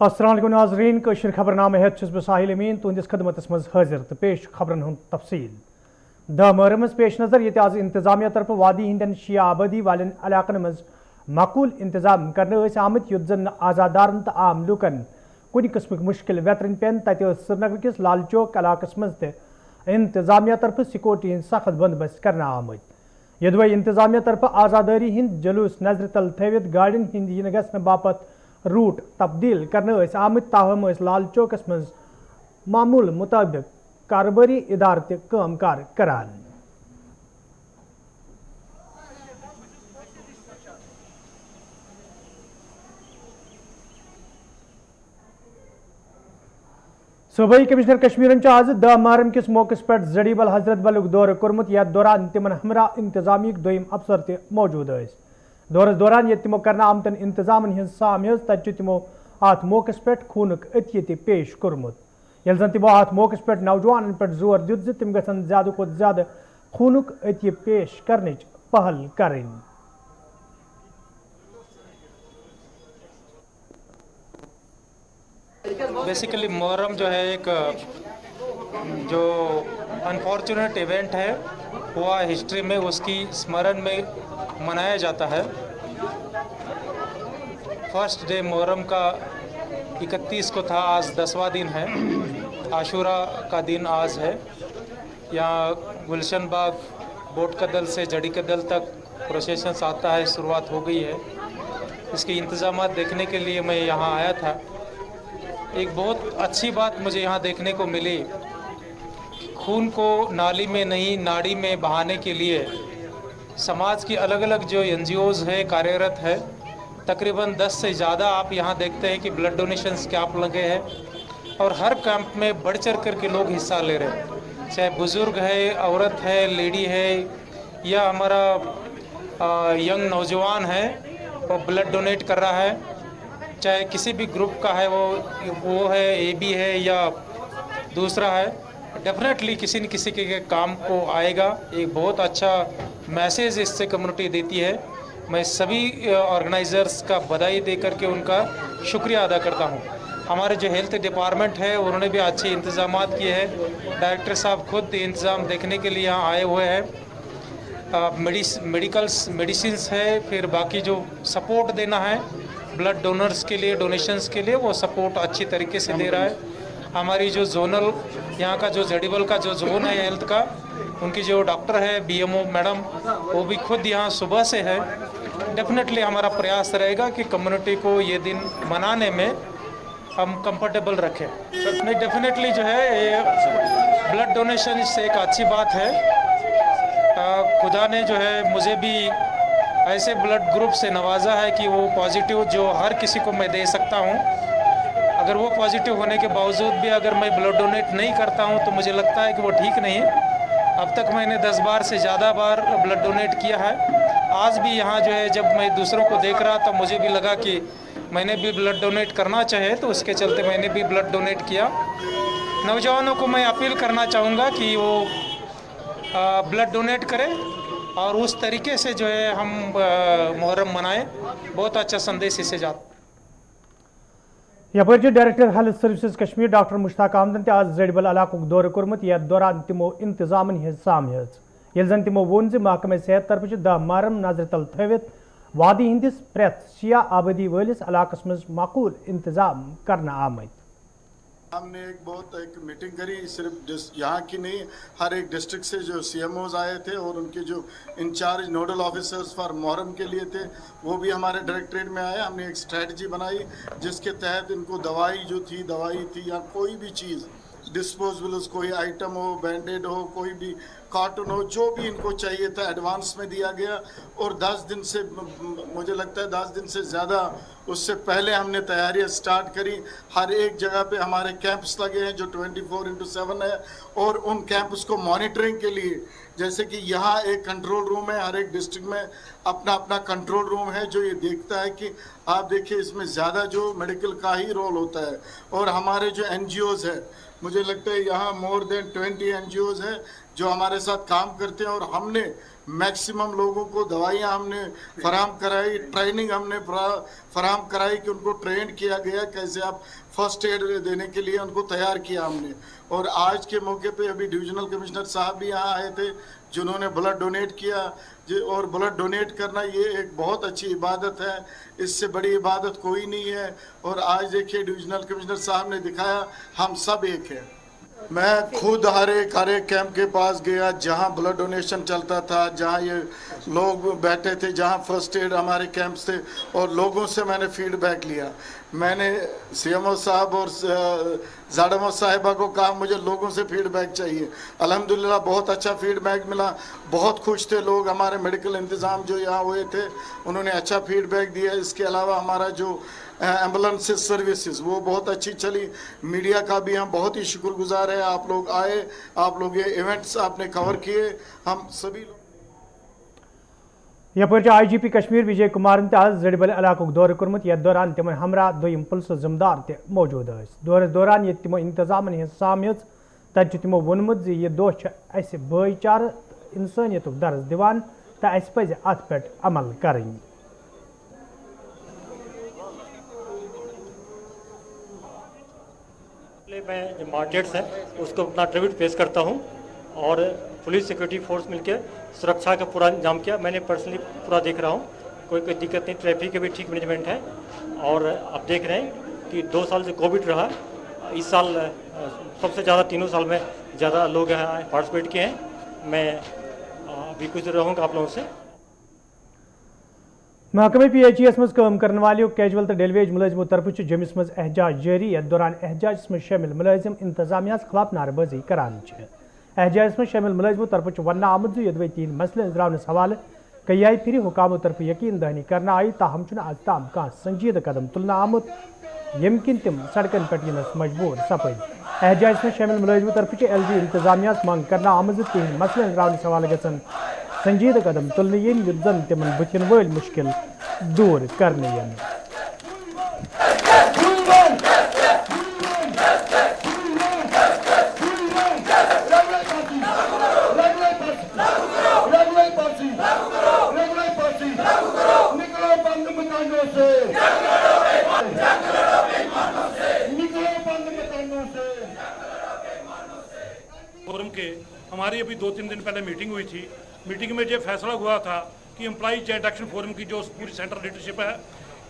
अस्सलाम वालेकुम नाज़रीन कशीर खबरनामे हेत छुस बह साहिल अमीन तुंदिस खदमतस मज हाजिर तो पेश खबरन हुंद तफसील। 10 मुहर्रम पेश नज़र ये आज इंतजामिया तरफ वादी हिंदन शिया आबादी वालन इलाकन मज माकूल इंतजाम करने आमत युत जन आज़ादारन तो आम लूकन कुछ किस्म मुश्किल वेतरन पेन तत श्रीनगर किस लाल चौक इलाकस मज इंतजामिया तरफ सिक्योरिटी हंद सख्त बंदोबस्त करना आमत यदि इंतजामिया तरफ आज़ादारी हिंद जुलूस नजर तल थवित गाड़िन हिंद इन गसन बापत रूट तब्दील करने आमत ताहम लाल चौकस मज मामूल मुताबिक कारोबारी इदार काम कार करान। सूबाई कमिश्नर कश्मीर आज 10 मुहर्रम किस मौके पे जड़ीबल हजरत बल दौर कोर्मुत यथ दौरान तिमन हमरा इंतजामी दोयम अफसर ते मौजूद दौरस दौरान ये तिमो करना आमतन इंतजामन हज साम तत तिमो अत मौके पे खूनक अतिय पेश कोर्मुत ये जन तिमो अत मौके पे नौजवान पे जोर दित तिम गसन ज्यादा खुद ज्यादा खूनक अतिय पेश करने पहल करें। बेसिकली मुहर्रम जो है एक जो अनफॉर्चुनेट इवेंट है हुआ हिस्ट्री में, उसकी स्मरण में मनाया जाता है। फर्स्ट डे मुहर्रम का 31 को था, आज 10वां दिन है, आशूरा का दिन आज है। यहाँ गुलशन बाग बोट कदल से जड़ी कदल तक प्रोसेशन आता है, शुरुआत हो गई है। इसके इंतजामात देखने के लिए मैं यहाँ आया था। एक बहुत अच्छी बात मुझे यहाँ देखने को मिली, खून को नाली में नहीं नाड़ी में बहाने के लिए समाज की अलग अलग जो NGOs है कार्यरत है। तकरीबन 10 से ज़्यादा आप यहाँ देखते हैं कि ब्लड डोनेशंस कैंप लगे हैं और हर कैंप में बढ़ चढ़ कर के लोग हिस्सा ले रहे हैं, चाहे बुज़ुर्ग है, औरत है, लेडी है या हमारा यंग नौजवान है वो ब्लड डोनेट कर रहा है, चाहे किसी भी ग्रुप का है, वो है AB है या दूसरा है, डेफिनेटली किसी न किसी के काम को आएगा। एक बहुत अच्छा मैसेज इससे कम्युनिटी देती है। मैं सभी ऑर्गेनाइज़र्स का बधाई दे करके उनका शुक्रिया अदा करता हूँ। हमारे जो हेल्थ डिपार्टमेंट है उन्होंने भी अच्छे इंतजाम किए हैं। डायरेक्टर साहब खुद इंतज़ाम देखने के लिए यहाँ आए हुए हैं। मेडिसिन्स है, फिर बाकी जो सपोर्ट देना है ब्लड डोनर्स के लिए, डोनेशंस के लिए, वो सपोर्ट अच्छी तरीके से दे रहा है। हमारी जो जोनल यहाँ का जो जड़ीबल का जो जोन है हेल्थ का, उनकी जो डॉक्टर है BMO मैडम, वो भी खुद यहाँ सुबह से है। डेफिनेटली हमारा प्रयास रहेगा कि कम्युनिटी को ये दिन मनाने में हम कंफर्टेबल रखें। नहीं, डेफिनेटली जो है ये ब्लड डोनेशन इससे एक अच्छी बात है। खुदा ने जो है मुझे भी ऐसे ब्लड ग्रुप से नवाजा है कि वो पॉजिटिव जो हर किसी को मैं दे सकता हूँ। अगर वो पॉजिटिव होने के बावजूद भी अगर मैं ब्लड डोनेट नहीं करता हूँ तो मुझे लगता है कि वो ठीक नहीं है। अब तक मैंने 10 बार से ज़्यादा बार ब्लड डोनेट किया है। आज भी यहाँ जो है जब मैं दूसरों को देख रहा था मुझे भी लगा कि मैंने भी ब्लड डोनेट करना चाहे, तो उसके चलते मैंने भी ब्लड डोनेट किया। नौजवानों को मैं अपील करना चाहूँगा कि वो ब्लड डोनेट करें और उस तरीके से जो है हम मुहर्रम मनाएं। बहुत अच्छा संदेश इससे जाता। यपर director health services Kashmir doctor Mushtaq अहमदन आज जड़ीबल इलाक दौर कोर्मुत यथ दौरान तिमो इंतजामन हज साम ये जन तिमो वोन महकमे सेहत तरफ 10 मुहर्रम नजर तल थवित वादी हिंदिस प्रेथ शिया आबादी वालिस इलाकस मज माकूल इंतजाम करना आमत। हमने एक मीटिंग करी, सिर्फ यहाँ की नहीं, हर एक डिस्ट्रिक्ट से जो CMOs आए थे और उनके जो in-charge nodal officers for Muharram के लिए थे वो भी हमारे डायरेक्टरेट में आए। हमने एक स्ट्रेटजी बनाई जिसके तहत इनको दवाई थी या कोई भी चीज़ डिस्पोजेबल्स, कोई आइटम हो, बैंडेड हो, कोई भी कार्टून हो, जो भी इनको चाहिए था एडवांस में दिया गया। और 10 दिन से, मुझे लगता है 10 दिन से ज़्यादा उससे पहले हमने तैयारियां स्टार्ट करी। हर एक जगह पे हमारे कैंप्स लगे हैं जो 24/7 है और उन कैंप्स को मॉनिटरिंग के लिए, जैसे कि यहाँ एक कंट्रोल रूम है, हर एक डिस्ट्रिक्ट में अपना अपना कंट्रोल रूम है जो ये देखता है कि आप देखिए इसमें ज़्यादा जो मेडिकल का ही रोल होता है। और हमारे जो NGOs है, मुझे लगता है यहाँ मोर देन 20 NGOs है जो हमारे साथ काम करते हैं और हमने मैक्सिमम लोगों को दवाइयाँ हमने फराहम कराई, ट्रेनिंग हमने फराहम कराई कि उनको ट्रेन किया गया कैसे आप फर्स्ट एड देने के लिए उनको तैयार किया हमने। और आज के मौके पे अभी डिविजनल कमिश्नर साहब भी यहाँ आए थे जिन्होंने ब्लड डोनेट किया। और ब्लड डोनेट करना ये एक बहुत अच्छी इबादत है, इससे बड़ी इबादत कोई नहीं है। और आज देखिए डिविजनल कमिश्नर साहब ने दिखाया हम सब एक हैं। मैं खुद हर एक कैंप के पास गया जहां ब्लड डोनेशन चलता था, जहां ये लोग बैठे थे, जहां फर्स्ट एड हमारे कैंप्स थे, और लोगों से मैंने फीडबैक लिया। मैंने सीएमओ साहब और जाडमो साहिबा को कहा मुझे लोगों से फीडबैक चाहिए। अल्हम्दुलिल्लाह बहुत अच्छा फीडबैक मिला, बहुत खुश थे लोग। हमारे मेडिकल इंतज़ाम जो यहाँ हुए थे उन्होंने अच्छा फीडबैक दिया। इसके अलावा हमारा जो एम्बुलेंस सर्विसेज वो बहुत अच्छी चली। मीडिया का भी हम बहुत ही शुक्रगुजार है, आप लोग आए, आप लोग ये इवेंट्स आपने कवर किए, हम सभी लोग। यपर IGP कश्मीर विजय कुमार आज जड़बल इलाक दौर कर्मुत, यथ दौरान तिमन हमरा दोयम पुलिस जिम्मेदार ते मौजूद दौरस दौरान ये तिमो इंतजामन हज सामियत तत तिमो वोनमुत यह दो अस भाईचार इंसानियत दर्ज दिवान तो अस पज अत पे अमल करनी। मैं जो मार्केट्स हैं उसको अपना ट्रिब्यूट पेश करता हूं और पुलिस सिक्योरिटी फोर्स मिलकर सुरक्षा का पूरा इंतजाम किया। मैंने पर्सनली पूरा देख रहा हूं, कोई दिक्कत नहीं, ट्रैफिक का भी ठीक मैनेजमेंट है। और आप देख रहे हैं कि 2 साल से कोविड रहा, इस साल सबसे ज़्यादा 3 साल में ज़्यादा लोग यहाँ पार्टिसिपेट किए हैं। मैं अभी कुछ देर रहूँगा आप लोगों से। महकमे PHES मज काम करने वालों कैजुअल तो डेलवेज मुलाजिमों तरफ जमिस मज एहजाज जारी, यथ दौरान एहजाज में शामिल मुलाजिम इंतजामिया खिलाफ नारेबाजी करान। एहजाज में शामिल मुलाजिमों तरफ वन आमुद जो यदवे 3 मसले अंजरावनस हवाले कई फिर हुकामों तरफ यकीन दहानी करना आई, ताहम आज ताम कह संजीद कदम तुलना आमुत यम किन तिम सड़कन पे यनस मजबूर सपद। एहजाज में शामिल मुलाजिमों तरफ LG इंतजामिया मांग करना आमद 3 मसले अंजरावनस हवाले गसन संजीद कदम तुलने युद्धन तिमन बुथिन वल मुश्किल दूर करने। फोरम के हमारी अभी 2-3 दिन पहले मीटिंग हुई थी। मीटिंग में ये फैसला हुआ था कि एम्प्लॉई जॉइंट एक्शन फोरम की जो पूरी सेंट्रल लीडरशिप है,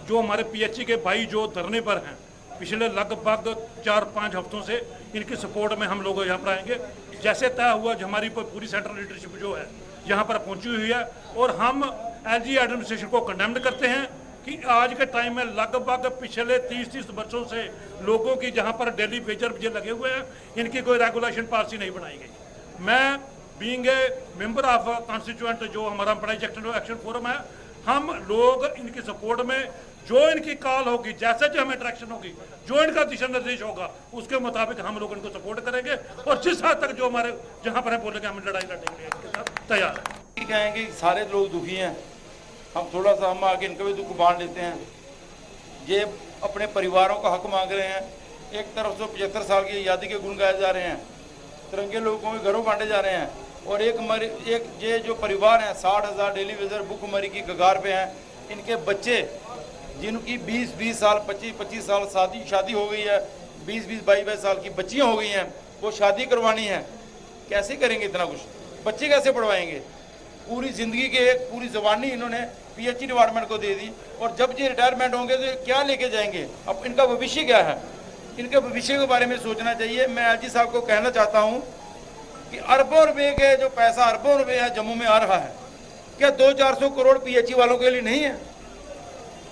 जो हमारे PHE के भाई जो धरने पर हैं पिछले लगभग 4-5 हफ्तों से, इनकी सपोर्ट में हम लोग यहाँ पर आएंगे। जैसे तय हुआ हमारी पूरी सेंट्रल लीडरशिप जो है यहाँ पर पहुँची हुई है और हम LG एडमिनिस्ट्रेशन को कंडेम्ड करते हैं कि आज के टाइम में लगभग पिछले 30 वर्षों से लोगों की जहाँ पर डेली वेजर लगे हुए हैं, इनकी कोई रेगुलेशन पॉलिसी नहीं बनाई गई। मैं being a member of constituent जो हमारा एम्प्लॉई एक्शन फोरम है, हम लोग इनकी सपोर्ट में जो इनकी कॉल होगी, जैसे जो हमें इंटरेक्शन होगी, जो इनका दिशा निर्देश होगा उसके मुताबिक हम लोग इनको सपोर्ट करेंगे और जिस हद तक जो हमारे जहाँ पर है बोलेंगे हम लड़ाई लड़ेंगे, इनके साथ तैयार है। कहेंगे सारे लोग दुखी हैं, हम थोड़ा सा हम आगे इनका भी दुख बांट लेते हैं। ये अपने परिवारों का हक मांग रहे हैं। एक तरफ से 75 साल की आज़ादी के गुण गाए जा रहे हैं, तिरंगे लोगों के घरों बांटे जा रहे हैं, और एक ये जो परिवार हैं 60,000 डेली वेजर भूखमरी की कगार पे हैं। इनके बच्चे जिनकी 20-20 साल 25-25 साल शादी हो गई है, 20-20 22 साल की बच्चियाँ हो गई हैं, वो शादी करवानी है, कैसे करेंगे इतना कुछ? बच्चे कैसे पढ़वाएंगे? पूरी ज़िंदगी के एक पूरी जवानी इन्होंने PHE डिपार्टमेंट को दे दी, और जब ये रिटायरमेंट होंगे तो क्या लेके जाएंगे? अब इनका भविष्य क्या है? इनके भविष्य के बारे में सोचना चाहिए। मैं LG साहब को कहना चाहता हूँ कि अरबों रुपए के जो पैसा अरबों रुपए है जम्मू में आ रहा है, क्या 200-400 करोड़ PHE वालों के लिए नहीं है?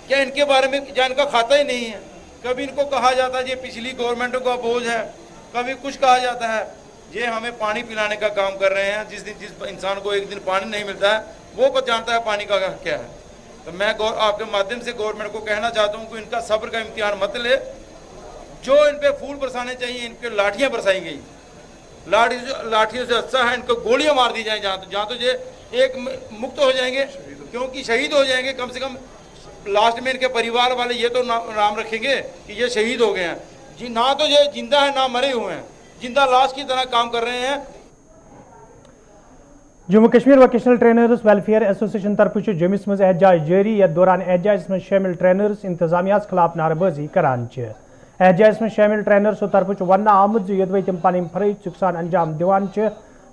क्या इनके बारे में या इनका खाता ही नहीं है? कभी इनको कहा जाता है ये पिछली गवर्नमेंटों का बोझ है, कभी कुछ कहा जाता है। ये हमें पानी पिलाने का काम कर रहे हैं। जिस इंसान को एक दिन पानी नहीं मिलता है वो जानता है पानी का क्या है। तो मैं आपके माध्यम से गवर्नमेंट को कहना चाहता हूँ कि इनका सब्र का इम्तिहान मत ले। जो इन पे फूल बरसाने चाहिए इन पे लाठियाँ बरसाई गई। लाठियों से अच्छा है इनको गोलियां मार दी जाए जहाँ तो ये एक मुक्त हो जाएंगे, क्योंकि शहीद हो जाएंगे। कम से कम लास्ट में इनके परिवार वाले ये तो नाम रखेंगे कि ये शहीद हो गए हैं जी, ना तो ये जिंदा है ना मरे हुए हैं, जिंदा लाश की तरह काम कर रहे हैं। Jammu Kashmir vocational trainers welfare association तरफ जमिस मज एहतजाज जारी यथ दौरान एहतजाज में शामिल ट्रेनर्स इंतजामिया खिलाफ नारेबाजी करान एहतजाज में शामिल ट्रेनर्सो तरफ वन आमुत यदि तम पन फरज सान अंजाम दिवान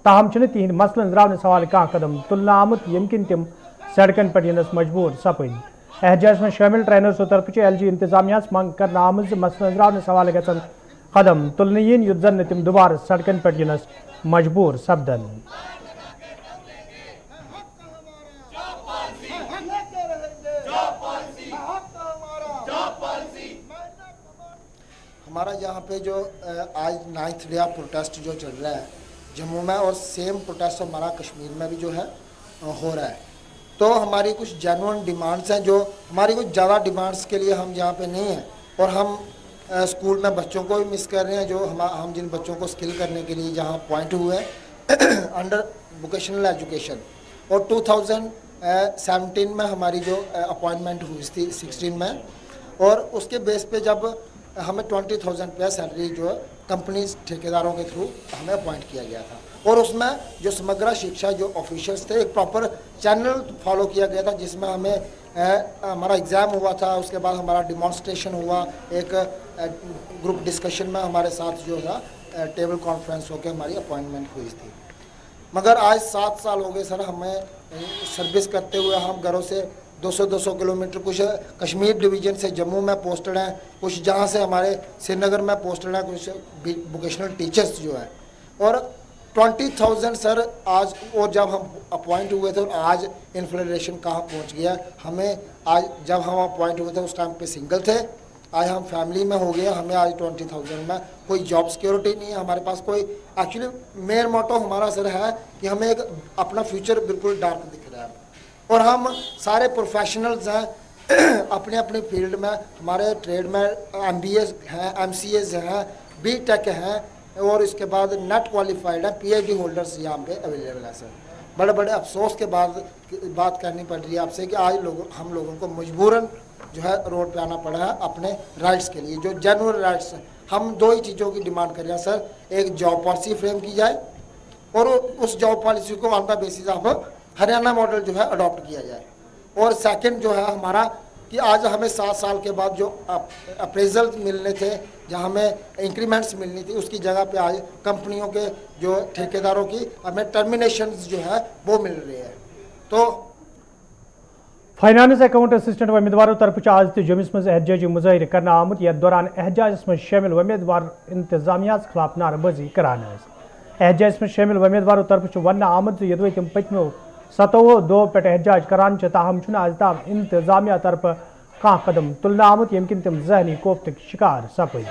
ताहम तिहद मसलन द्राव सवाल कह कदम तुलना आमुत यम किन तम सड़कन पर यनस मजबूर सपद एहतजाज में शामिल ट्रेनर्सो तरफ LG इंतजामिया मंग कर आमुत मसलन द्राव सवाल गन कदम तुलन yin युत जन तम दोबारा सड़कन पर यनस मजबूर सपदन। हमारा यहाँ पे जो आज 9th डे ऑफ प्रोटेस्ट जो चल रहा है जम्मू में, और सेम प्रोटेस्ट हमारा कश्मीर में भी जो है हो रहा है। तो हमारी कुछ जेन्युइन डिमांड्स हैं, जो हमारी कुछ ज़्यादा डिमांड्स के लिए हम यहाँ पे नहीं हैं, और हम स्कूल में बच्चों को भी मिस कर रहे हैं, जो हम जिन बच्चों को स्किल करने के लिए जहाँ अपॉइंट हुए हैं अंडर वोकेशनल एजुकेशन, और 2017 में हमारी जो अपॉइंटमेंट हुई थी 16 में, और उसके बेस पे जब हमें 20,000 रुपया सैलरी जो कंपनीज ठेकेदारों के थ्रू हमें अपॉइंट किया गया था, और उसमें जो समग्र शिक्षा जो ऑफिशियल्स थे एक प्रॉपर चैनल फॉलो किया गया था, जिसमें हमें हमारा एग्ज़ाम हुआ था, उसके बाद हमारा डिमॉन्स्ट्रेशन हुआ, एक ग्रुप डिस्कशन में हमारे साथ जो था टेबल कॉन्फ्रेंस होकर हमारी अपॉइंटमेंट हुई थी। मगर आज 7 साल हो गए सर हमें सर्विस करते हुए, हम घरों से 200 किलोमीटर, कुछ कश्मीर डिवीज़न से जम्मू में पोस्टेड हैं, कुछ जहाँ से हमारे श्रीनगर में पोस्टेड हैं, कुछ वोकेशनल टीचर्स जो हैं, और 20,000 सर आज, और जब हम अपॉइंट हुए थे और आज इन्फ्लेशन कहाँ पहुँच गया हमें। आज जब हम अपॉइंट हुए थे उस टाइम पे सिंगल थे, आज हम फैमिली में हो गए, हमें आज 20,000 में कोई जॉब सिक्योरिटी नहीं है हमारे पास कोई। एक्चुअली मेन मोटो हमारा सर है कि हमें एक अपना फ्यूचर बिल्कुल डार्क दिख रहा है, और हम सारे प्रोफेशनल्स हैं अपने अपने फील्ड में, हमारे ट्रेड में MBAs हैं, MCAs हैं, BTech हैं, और इसके बाद नेट क्वालिफाइड है, PhD होल्डर्स यहाँ पे अवेलेबल है सर। बड़े बड़े अफसोस के बाद बात करनी पड़ रही है आपसे कि आज हम लोगों को मजबूरन जो है रोड पे आना पड़ा है अपने राइट्स के लिए, जो जेन्युइन राइट्स हैं। हम 2 ही चीज़ों की डिमांड कर रहे हैं सर, एक जॉब पॉलिसी फ्रेम की जाए, और उस जॉब पॉलिसी को on the basis of Haryana model जो है अडॉप्ट किया जाए, और सेकंड जो है हमारा कि आज हमें 7 साल के बाद जो अप्रेजल मिलने थे, जहाँ हमें इंक्रीमेंट्स मिलनी थी, उसकी जगह पे आज कंपनियों के जो ठेकेदारों की हमें टर्मिनेशंस जो है वो मिल रही है। तो फाइनेंस अकाउंट असिस्टेंट उम्मीदवारों तरफ आज तो जमिस मज एहतजाजी मुजाहिर करना आमुत यथ दौरान एहतजाज में शामिल उम्मीदवार इंतजामिया खिलाफ नारेबाजी करान। एहतजाज में शामिल उम्मीदवारों तरफ वन आमुत यदि तम पत्मो 7 दो पे एहतजाज करान ताहम आज ताम इंतजामिया तरफ कह कदम तुलना आमुत यम किन तम जहनी कोफ्त शिकार सपद।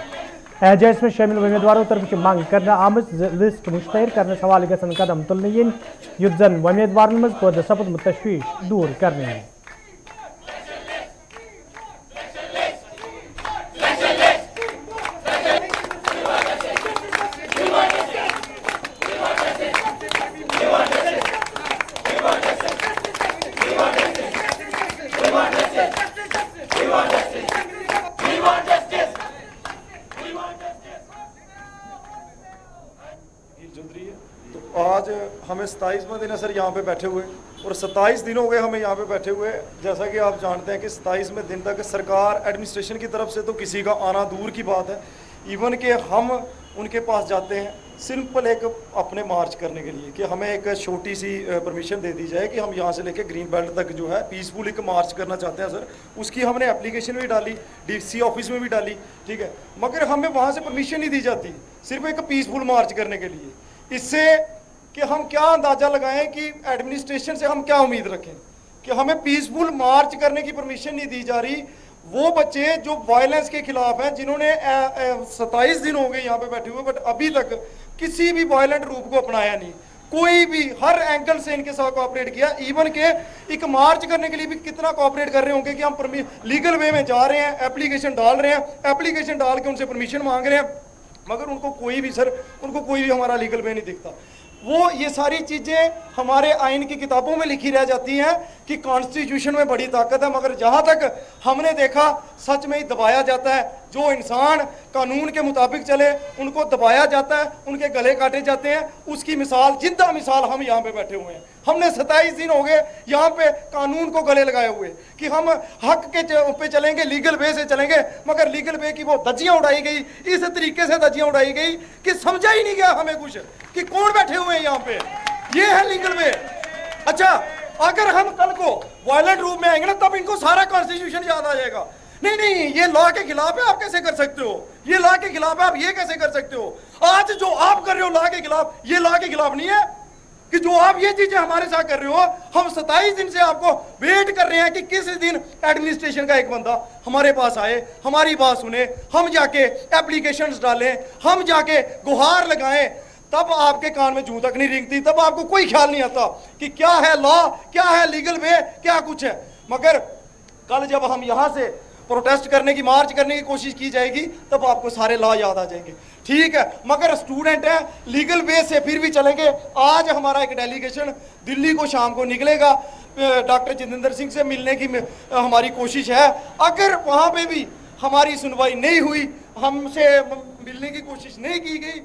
एहतजाज में शामिल उम्मीदवारों तरफ मांग करना आमुत लिस्ट मुश्तहर करने सवाल गसन कदम तुलन yin युत जन उम्मीदवार मज पद सपद तशवीश दूर करने। तो आज हमें 27वां दिन है सर यहाँ पे बैठे हुए, और 27 दिन हो गए हमें यहाँ पे बैठे हुए। जैसा कि आप जानते हैं कि 27वें दिन तक सरकार एडमिनिस्ट्रेशन की तरफ से तो किसी का आना दूर की बात है, इवन कि हम उनके पास जाते हैं सिंपल एक अपने मार्च करने के लिए कि हमें एक छोटी सी परमिशन दे दी जाए कि हम यहाँ से लेके ग्रीन बेल्ट तक जो है पीसफुल एक मार्च करना चाहते हैं सर। उसकी हमने एप्लीकेशन भी डाली, DC ऑफिस में भी डाली, ठीक है, मगर हमें वहाँ से परमिशन नहीं दी जाती सिर्फ एक पीसफुल मार्च करने के लिए। इससे कि हम क्या अंदाज़ा लगाएं कि एडमिनिस्ट्रेशन से हम क्या उम्मीद रखें कि हमें पीसफुल मार्च करने की परमिशन नहीं दी जा रही। वो बच्चे जो वायलेंस के खिलाफ हैं, जिन्होंने 27 दिन हो गए यहाँ पे बैठे हुए, बट अभी तक किसी भी वायलेंट रूप को अपनाया नहीं, कोई भी हर एंगल से इनके साथ कोऑपरेट किया। इवन के एक मार्च करने के लिए भी कितना कोऑपरेट कर रहे होंगे कि हम लीगल वे में जा रहे हैं, एप्लीकेशन डाल रहे हैं, एप्लीकेशन डाल के उनसे परमिशन मांग रहे हैं, मगर उनको कोई भी सर उनको कोई भी हमारा लीगल वे नहीं दिखता। वो ये सारी चीज़ें हमारे आइन की किताबों में लिखी रह जाती हैं कि कॉन्स्टिट्यूशन में बड़ी ताकत है, मगर जहाँ तक हमने देखा सच में ही दबाया जाता है। जो इंसान कानून के मुताबिक चले उनको दबाया जाता है, उनके गले काटे जाते हैं, उसकी मिसाल, जिंदा मिसाल हम यहाँ पे बैठे हुए हैं। हमने 27 दिन हो गए यहाँ पे कानून को गले लगाए हुए कि हम हक के पे चलेंगे, लीगल वे से चलेंगे, मगर लीगल वे की वो धज्जियां उड़ाई गई, इस तरीके से धज्जियां उड़ाई गई कि समझा ही नहीं गया हमें कुछ कि कौन बैठे हुए हैं यहाँ पे। ये है लीगल वे। अच्छा, अगर हम कल को वायलेंट रूप में आएंगे ना, तब इनको सारा कॉन्स्टिट्यूशन याद आ जाएगा। नहीं नहीं, ये लॉ के खिलाफ है, आप कैसे कर सकते हो? ये लॉ के खिलाफ है, आप ये कैसे कर सकते हो? आज जो आप कर रहे हो लॉ के खिलाफ, ये लॉ के खिलाफ नहीं है कि जो आप ये चीजें हमारे साथ कर रहे हो। हम 27 दिन से आपको वेट कर रहे हैं कि किस दिन एडमिनिस्ट्रेशन का एक बंदा हमारे पास आए, हमारी बात सुने, हम जाके एप्लीकेशंस डालें, हम जाके गुहार लगाएं, तब आपके कान में जूं तक नहीं रेंगती, तब आपको कोई ख्याल नहीं आता कि क्या है लॉ, क्या है लीगल वे, क्या कुछ है। मगर कल जब हम यहाँ से प्रोटेस्ट करने की, मार्च करने की कोशिश की जाएगी, तब आपको सारे लॉ याद आ जाएंगे। ठीक है, मगर स्टूडेंट है, लीगल वे से फिर भी चलेंगे। आज हमारा एक डेलीगेशन दिल्ली को शाम को निकलेगा, डॉक्टर जितेंद्र सिंह से मिलने की हमारी कोशिश है। अगर वहाँ पे भी हमारी सुनवाई नहीं हुई, हमसे मिलने की कोशिश नहीं की गई,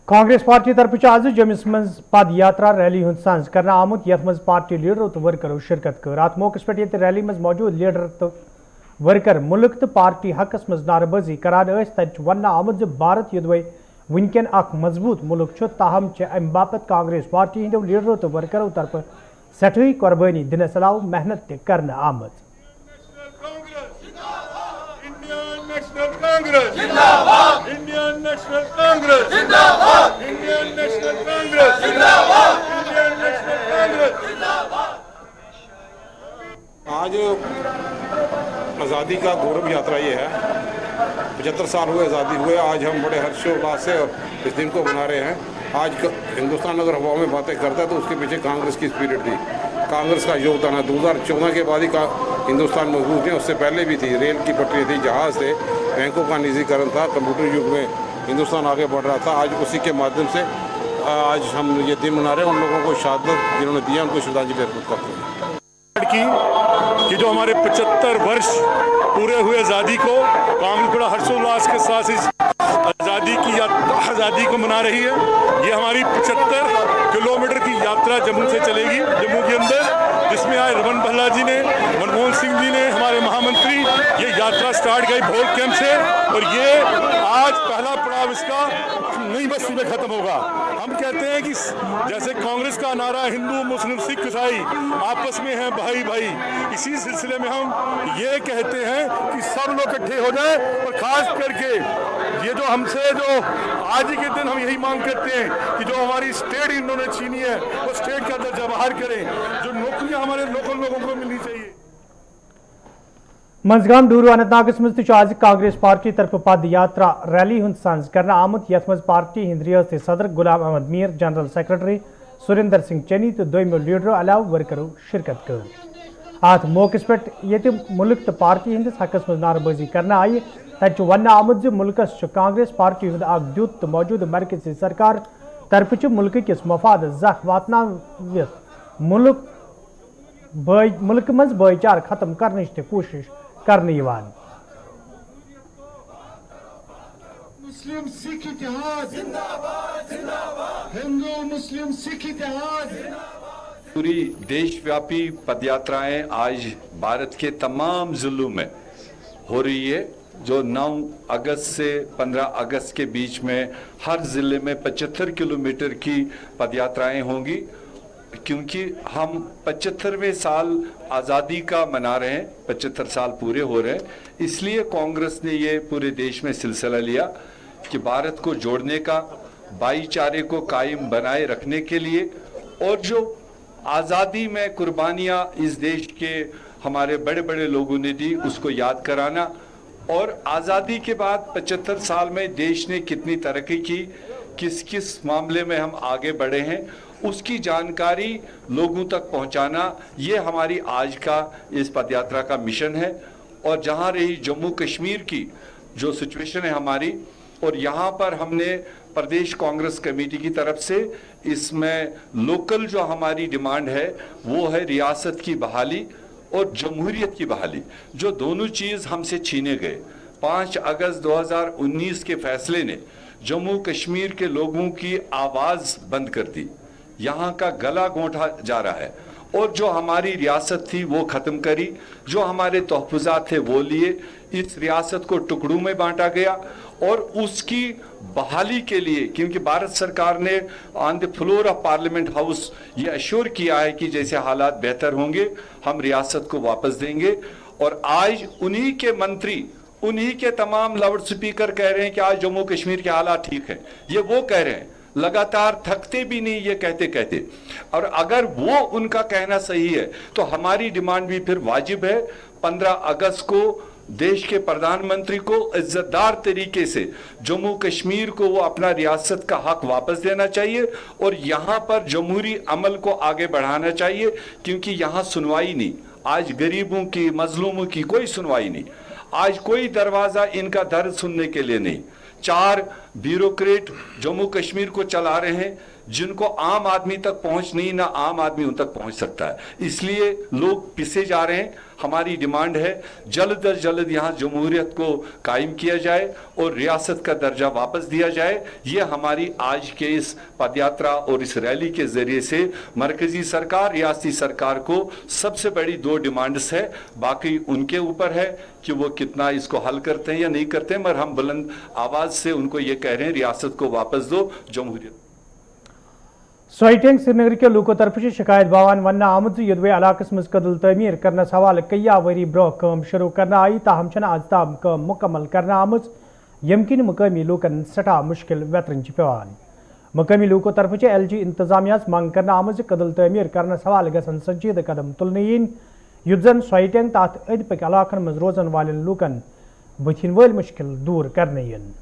कांग्रेस पार्टी तरफ आज जम्मूस मज पद यात्रा रैली हुंद सांस करना आमुत, यथ मज पार्टी लीडरों तो वर्करों शिरकत कर। अत मौके पे ये रैली मज मौजूद लीडर तो वर्कर मुल्क तो पार्टी हकस मज नारबाजी करान तत वन आमुत जो भारत युदवे वनकन अख मजबूत मुल्क ताहम अम बापत कांग्रेस पार्टी हिंदो लीडरों तो वर्करों तरफ सठी कुर्बानी दिनस अलाव मेहनत ते करना आमत। नेशनल कांग्रेस जिंदाबाद, इंडियन नेशनल कांग्रेस जिंदाबाद, इंडियन नेशनल कांग्रेस जिंदाबाद, इंडियन नेशनल कांग्रेस जिंदाबाद। आज आज़ादी का गौरव यात्रा ये है, 75 साल हुए आज़ादी हुए। आज हम बड़े हर्षोल्लास से और इस दिन को मना रहे हैं। आज हिंदुस्तान अगर हवा में बातें करता है तो उसके पीछे कांग्रेस की स्पिरिट थी, कांग्रेस का योगदान है। 2014 के बाद ही हिंदुस्तान मजबूत है, उससे पहले भी थी। रेल की पटरी थी, जहाज़ थे, बैंकों का निजीकरण था, कंप्यूटर युग में हिंदुस्तान आगे बढ़ रहा था। आज उसी के माध्यम से आज हम ये दिन मना रहे हैं। उन लोगों को शहादत जिन्होंने दिया, उनको श्रद्धांजलि अर्पित करते हैं। कि जो हमारे 75 वर्ष पूरे हुए आज़ादी को कांग्रेस बड़ा हर्षोल्लास के साथ इस आज़ादी को मना रही है। ये हमारी 75 किलोमीटर की यात्रा जम्मू से चलेगी, जम्मू के अंदर, जिसमें आज रमन भल्ला जी ने, मनमोहन सिंह जी ने, हमारे महामंत्री, ये यात्रा स्टार्ट गई भोट कैंप से, और ये आज पहला पड़ाव इसका नई बस्ती में खत्म होगा। हम कहते हैं कि जैसे कांग्रेस का नारा हिंदू मुस्लिम सिख ईसाई आपस में हैं भाई भाई, इसी सिलसिले में हम ये कहते हैं कि सब लोग इकट्ठे हो जाएं, और खास करके ये जो हमसे जो आज ही के दिन हम यही मांग करते हैं कि जो हमारी स्टेट इन्होंने छीनी है वो स्टेट का दर्जा बहाल करें, जो नौकरियां हमारे लोकल लोगों को मिलनी चाहिए। मंजगाम डूरू अनंतनागस मज आज कांग्रेस पार्टी तरफ पद यात्रा रैली हुंद सांस करना आमुत, यथ मज पार्टी हिंद रियासती सदर गुलाम अहमद मीर, जनरल सेक्रेटरी सुरेंद्र सिंह चनी तो दोमो लीडरों अलाव वर्करों शिरकत कर। अत मौके पे मुल्क तो पार्टी हिंदस हकस मज नारबाजी करना आई, तत वन आमुत जो मुल्कस कांग्रेस पार्टी हुंद अख द्युत तो मौजूद मरकजी सरकार तरफ मुल्क किस मफाद जख वातनावित मुल्क मज भाईचार खत्म करने ते कोशिश करने यवान। मुस्लिम सिख इतिहाद जिंदाबाद जिंदाबाद, हिंदू मुस्लिम सिख इतिहाद। पूरी देशव्यापी पदयात्राएं आज भारत के तमाम जिलों में हो रही है, जो 9 अगस्त से 15 अगस्त के बीच में हर जिले में 75 किलोमीटर की पदयात्राएं होंगी, क्योंकि हम 75वें साल आज़ादी का मना रहे हैं, 75 साल पूरे हो रहे हैं। इसलिए कांग्रेस ने ये पूरे देश में सिलसिला लिया कि भारत को जोड़ने का, भाईचारे को कायम बनाए रखने के लिए, और जो आज़ादी में कुर्बानियाँ इस देश के हमारे बड़े बड़े लोगों ने दी उसको याद कराना, और आज़ादी के बाद 75 साल में देश ने कितनी तरक्की की, किस किस मामले में हम आगे बढ़े हैं, उसकी जानकारी लोगों तक पहुंचाना, ये हमारी आज का इस पदयात्रा का मिशन है। और जहां रही जम्मू कश्मीर की जो सिचुएशन है हमारी, और यहाँ पर हमने प्रदेश कांग्रेस कमेटी की तरफ से इसमें लोकल जो हमारी डिमांड है वो है रियासत की बहाली, और जमहूरियत की बहाली, जो दोनों चीज़ हमसे छीने गए। 5 अगस्त 2019 के फैसले ने जम्मू कश्मीर के लोगों की आवाज़ बंद कर दी, यहाँ का गला घोंटा जा रहा है, और जो हमारी रियासत थी वो ख़त्म करी, जो हमारे तहफ़्फ़ुज़ात थे वो लिए, इस रियासत को टुकड़ों में बांटा गया। और उसकी बहाली के लिए, क्योंकि भारत सरकार ने on the floor of parliament house ये अश्योर किया है कि जैसे हालात बेहतर होंगे हम रियासत को वापस देंगे। और आज उन्हीं के मंत्री, उन्हीं के तमाम लाउड स्पीकर कह रहे हैं कि आज जम्मू कश्मीर के हालात ठीक है। ये वो कह रहे हैं, लगातार थकते भी नहीं ये कहते कहते। और अगर वो उनका कहना सही है तो हमारी डिमांड भी फिर वाजिब है। 15 अगस्त को देश के प्रधानमंत्री को इज्जतदार तरीके से जम्मू कश्मीर को वो अपना रियासत का हक वापस देना चाहिए और यहाँ पर जमहूरी अमल को आगे बढ़ाना चाहिए, क्योंकि यहाँ सुनवाई नहीं। आज गरीबों की, मजलूमों की कोई सुनवाई नहीं। आज कोई दरवाजा इनका दर्द सुनने के लिए नहीं। 4 ब्यूरोक्रेट जम्मू कश्मीर को चला रहे हैं, जिनको आम आदमी तक पहुंच नहीं, ना आम आदमी उन तक पहुंच सकता है। इसलिए लोग पिसे जा रहे हैं। हमारी डिमांड है जल्द अज जल्द यहाँ जमहूरियत को कायम किया जाए और रियासत का दर्जा वापस दिया जाए। ये हमारी आज के इस पदयात्रा और इस रैली के जरिए से मरकजी सरकार, रियासती सरकार को सबसे बड़ी 2 डिमांड्स है। बाकी उनके ऊपर है कि वो कितना इसको हल करते हैं या नहीं करते हैं, मगर हम बुलंद आवाज से उनको ये कह रहे हैं रियासत को वापस दो, जमहूरियत। सोइटेंग श्रीनगर के लूको तरफ शिकायत बावान वन आमद युद्ध इलाकस मज कदल तमीर करने हवाले कया वरी ब्रो कम शुरू करना आई, ताहम आज ताम कम मुकम्मल करना आमज, यम किन मकामी लूकन सठा मुश्किल वेतरन पेवान। मकामी लूको तरफ LG इंतजामिया मंग करना आमज कदल तमीर करने हवाले गसन संजीद कदम तुलन इन, युद्ध जन सोइटेंग तथ अंद पक इलाकन मज रोजन वाले लूकन बथिन वल मुश्किल दूर करने इन।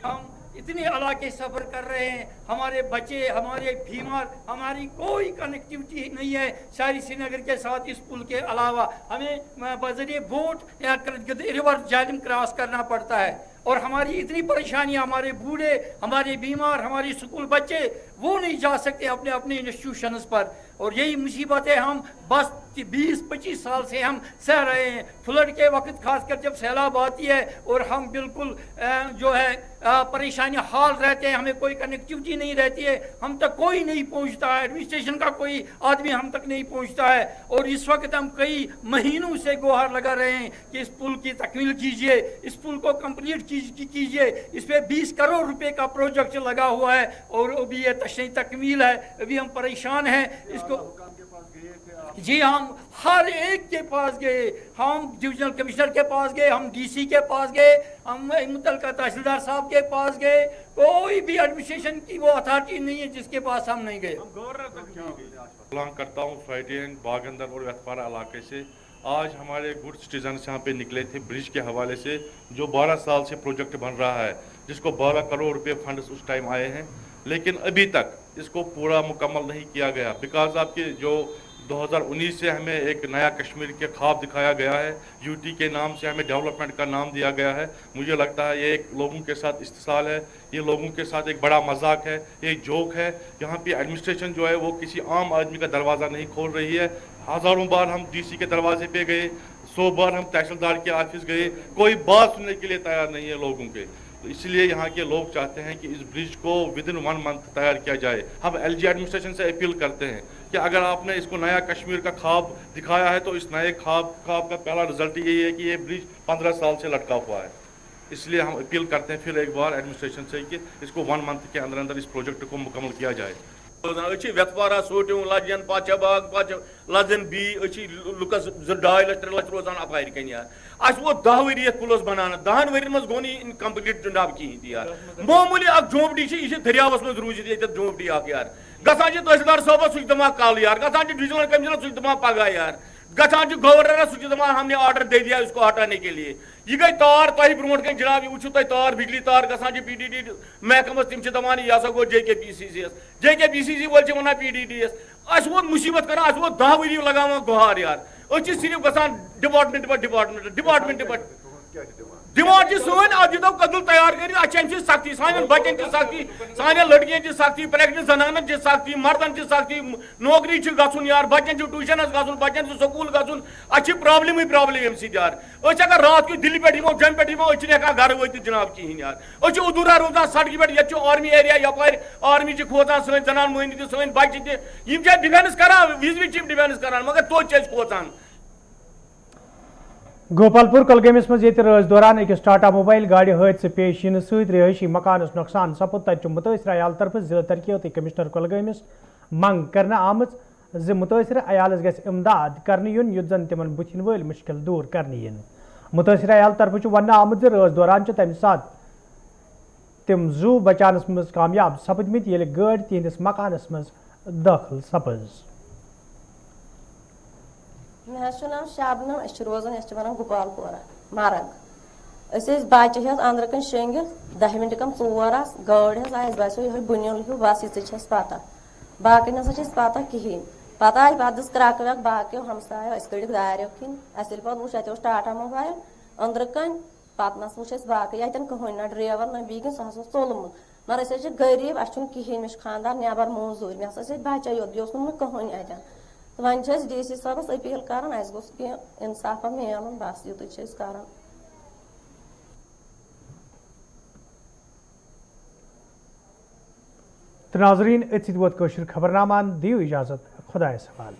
हम इतने इलाके सफर कर रहे हैं, हमारे बच्चे, हमारे बीमार, हमारी कोई कनेक्टिविटी नहीं है शहरी श्रीनगर के साथ। इस पुल के अलावा हमें बजरिए बोट या रिवर जालिम क्रॉस करना पड़ता है और हमारी इतनी परेशानियां, हमारे बूढ़े, हमारे बीमार, हमारे स्कूल बच्चे वो नहीं जा सकते अपने अपने इंस्टीट्यूशंस पर। और यही मुसीबतें हम बस 20-25 साल से हम सह रहे हैं। फ्लड के वक्त खासकर जब सैलाब आती है और हम बिल्कुल जो है परेशानी हाल रहते हैं, हमें कोई कनेक्टिविटी नहीं रहती है, हम तक कोई नहीं पहुंचता है, एडमिनिस्ट्रेशन का कोई आदमी हम तक नहीं पहुंचता है। और इस वक्त हम कई महीनों से गुहार लगा रहे हैं कि इस पुल की तकमील कीजिए, इस पुल को कंप्लीट कीजिए। इस पर 20 करोड़ रुपए का प्रोजेक्ट लगा हुआ है और अभी ये तकमील है। अभी हम परेशान हैं इसको। जी हम हर एक के पास गए, हम डिविजनल कमिश्नर के पास गए, हम DC के पास गए, हम मुतल्लिका तहसीलदार साहब के पास गए, कोई भी एडमिनिस्ट्रेशन की वो अथॉरिटी नहीं है जिसके पास हम नहीं गए। बिलोंग करता हूँ सोइटेंग, बागंदर और वेतपारा इलाके से। आज हमारे गुड सिटीजन यहाँ पे निकले थे ब्रिज के हवाले से, जो 12 साल से प्रोजेक्ट बन रहा है, जिसको 12 करोड़ रुपए फंड उस टाइम आए हैं, लेकिन अभी तक इसको पूरा मुकम्मल नहीं किया गया। बिकॉज आपके जो 2019 से हमें एक नया कश्मीर के ख्वाब दिखाया गया है, UT के नाम से हमें डेवलपमेंट का नाम दिया गया है। मुझे लगता है ये एक लोगों के साथ इस्तेसाल है, ये लोगों के साथ एक बड़ा मजाक है, एक जोक है। यहाँ पे एडमिनिस्ट्रेशन जो है वो किसी आम आदमी का दरवाज़ा नहीं खोल रही है। हज़ारों बार हम DC के दरवाजे पे गए, 100 बार हम तहसीलदार के ऑफिस गए, कोई बात सुनने के लिए तैयार नहीं है लोगों के। तो इसलिए यहाँ के लोग चाहते हैं कि इस ब्रिज को विदिन 1 मंथ तैयार किया जाए। हम LG एडमिनिस्ट्रेशन से अपील करते हैं कि अगर आपने इसको नया कश्मीर का ख्वाब दिखाया है तो इस नए ख्वाब का पहला रिजल्ट यही है कि ये ब्रिज 15 साल से लटका हुआ है। इसलिए हम अपील करते हैं फिर एक बार एडमिनिस्ट्रेशन से कि इसको 1 मंथ के अंदर अंदर इस प्रोजेक्ट को मुकम्मल किया जाए। वेतपारा सोटियों लजन पाचाबाग लजन बी लुकस 2.5 लाख 3 लाख रोजान अपार कन यार अस वो 10 वरी पुलस बनाना 10 वरियन मज गो इनकम्प्लीट जनाब कहीं यार। मामूली झोपड़ी यह दरियावस मज रूजित ये झोपड़ी यार गसान तहसीलदार साहब सह दमा कल यार, गसान डिविजनल कमिश्नर सह दमा पगह यार, गसान गवर्नर सह दमा हमने ऑर्डर दे दिया इसको हटाने के लिए। यह गई तार तह ब्रोट कन जनाब ये वो तार बिजली तार गसान PDD महकमस तम दपान यह हसा गो JKPCC वल वन PDDS अस वो मुसीबत कर 10 वरी लगान गुहार यार। सिर्फ गसान डिपार्टमेंट डिमांड सोन आज दो कदल तैयार कर सख्ती सान बचन की सख्ती सान लड़कियन की सख्ती प्रेगनेंट जनानन की सख्ती मर्दन की सख्ती नौकरी गन यार बचन ट्यूशन गन बचन स्कूल गन अच्छी प्रॉब्लम अम यार अगर रात की दिल्ली पे जम पे हमें घर वत जनाब कहें यार उदूरा रोजान सड़क पे ये आर्मी एरिया यपार आर्मी खोचान सन जनान मोहनी सन बच्चे तम डिफेंस करान विज विज डिफेंस करान मगर तो खोचान। गोपालपुर कलगेमिस मज रज दौरान अकिस टाटा मोबाइल गाड़ी हादसे पेश इन सहित रिहायशी मकानस नुकसान सपुद तत मुतासर अयाल तरफ जिला तरक्की तो कमिश्नर कलगेमिस मंग कर आमज मुतासर अयालस गस इमदाद करने युन युत जन तिमन बुथिन वल मुश्किल दूर करने इन मुतासर अयाल तरफ वन आमद रज दौरान तम सात तिम जू बचानस मज कामयाब सपदमित ये गाड़ी तिहंदिस मकानस मज दाखिल सपज। मे नाम शाबनम रोजान वन गोपालपोरा मरग बच्चे अंदर कन शेंगित 10 मिनट कम 4 गाड़ बसो ये बुनियल हूँ बस ये पता बाकी ना पता कहें पता आई पद क्रक वक बाकी हमसायो कड़क दारो किन पे वो टाटा मोबाइल अंदर कन पे नस वो बाकी अतन कहें ना ड्राइवर ना बीगन सह चोलमुत मगर गरीब अस कहें मे खानदार नबर मजूर मे हसा बच्चा योत बे कहें अतन वन DC साहबस अपील कर इंसाफ मिलन बस युत कर। नाजरीन अत वोत खबरनामान दियो इजाजत खुदा सवाल।